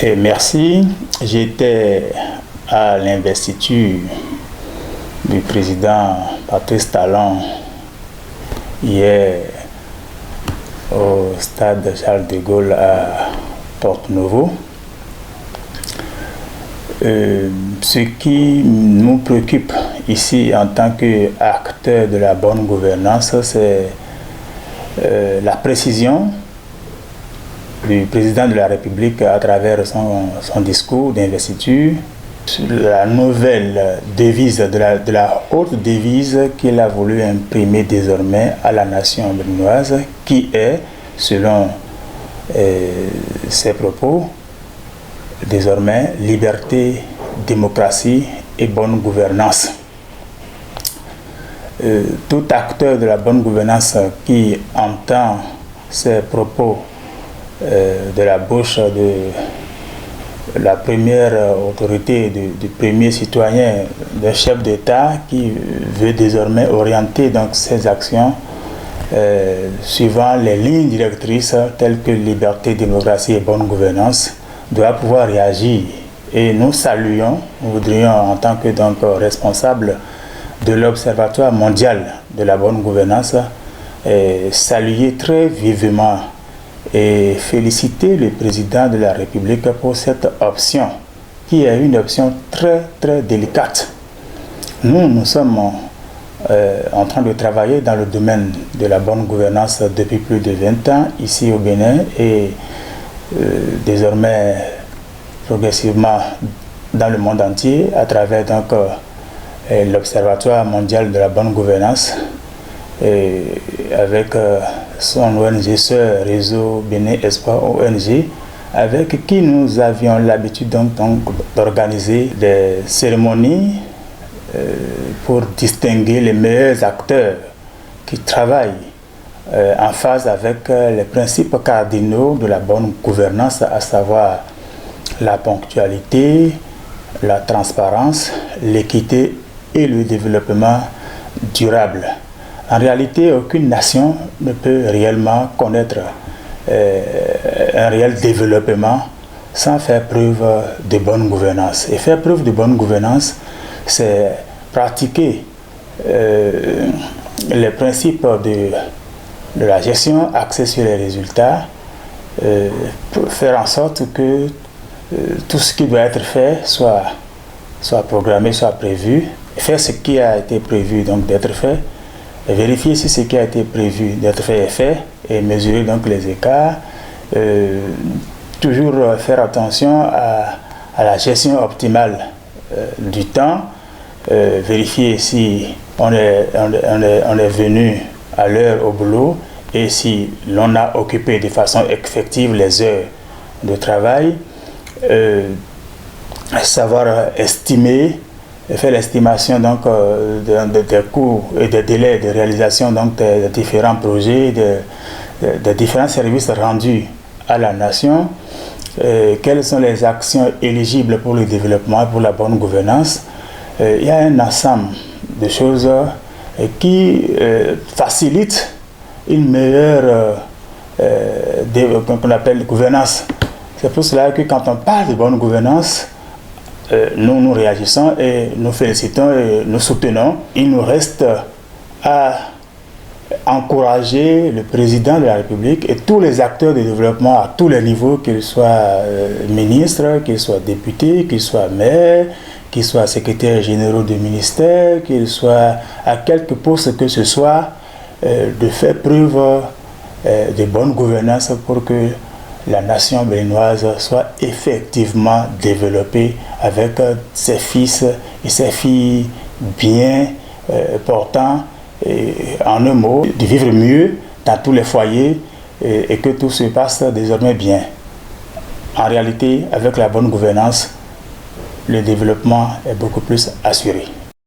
Et merci. J'étais à l'investiture du président Patrice Talon hier au stade Charles de Gaulle à Porte-Nouveau. Ce qui nous préoccupe ici en tant qu'acteurs de la bonne gouvernance, c'est la précision du président de la République à travers son discours d'investiture, la nouvelle devise, de la haute devise qu'il a voulu imprimer désormais à la nation béninoise, qui est, selon ses propos, désormais liberté, démocratie et bonne gouvernance. Tout acteur de la bonne gouvernance qui entend ces propos de la bouche de la première autorité, du premier citoyen, d'un chef d'État qui veut désormais orienter donc ses actions suivant les lignes directrices telles que liberté, démocratie et bonne gouvernance, doit pouvoir réagir. Et nous saluons, nous voudrions en tant que donc, responsable de l'Observatoire mondial de la bonne gouvernance, saluer très vivement et féliciter le président de la République pour cette option, qui est une option très très délicate. Nous sommes en train de travailler dans le domaine de la bonne gouvernance depuis plus de 20 ans ici au Bénin et désormais progressivement dans le monde entier à travers donc l'Observatoire mondial de la bonne gouvernance et avec son ONG sœur Réseau Bénin Espoir ONG, avec qui nous avions l'habitude donc d'organiser des cérémonies pour distinguer les meilleurs acteurs qui travaillent en phase avec les principes cardinaux de la bonne gouvernance, à savoir la ponctualité, la transparence, l'équité et le développement durable. En réalité, aucune nation ne peut réellement connaître un réel développement sans faire preuve de bonne gouvernance. Et faire preuve de bonne gouvernance, c'est pratiquer les principes de la gestion axée sur les résultats, pour faire en sorte que tout ce qui doit être fait soit programmé, soit prévu, faire ce qui a été prévu donc d'être fait, et vérifier si ce qui a été prévu d'être fait est fait, et mesurer donc les écarts, toujours faire attention à la gestion optimale du temps, vérifier si on est venu à l'heure au boulot et si l'on a occupé de façon effective les heures de travail, savoir estimer, faire l'estimation donc des coûts et des délais de réalisation donc des différents projets, des différents services rendus à la nation, quelles sont les actions éligibles pour le développement, pour la bonne gouvernance. Il y a un ensemble de choses qui facilitent une meilleure qu'on appelle gouvernance. C'est pour cela que quand on parle de bonne gouvernance, nous réagissons et nous félicitons et nous soutenons. Il nous reste à encourager le président de la République et tous les acteurs de développement à tous les niveaux, qu'ils soient ministres, qu'ils soient députés, qu'ils soient maires, qu'ils soient secrétaires généraux de ministère, qu'ils soient à quelque poste que ce soit, de faire preuve de bonne gouvernance pour que la nation béninoise soit effectivement développée avec ses fils et ses filles bien portants, et en un mot, de vivre mieux dans tous les foyers et que tout se passe désormais bien. En réalité, avec la bonne gouvernance, le développement est beaucoup plus assuré.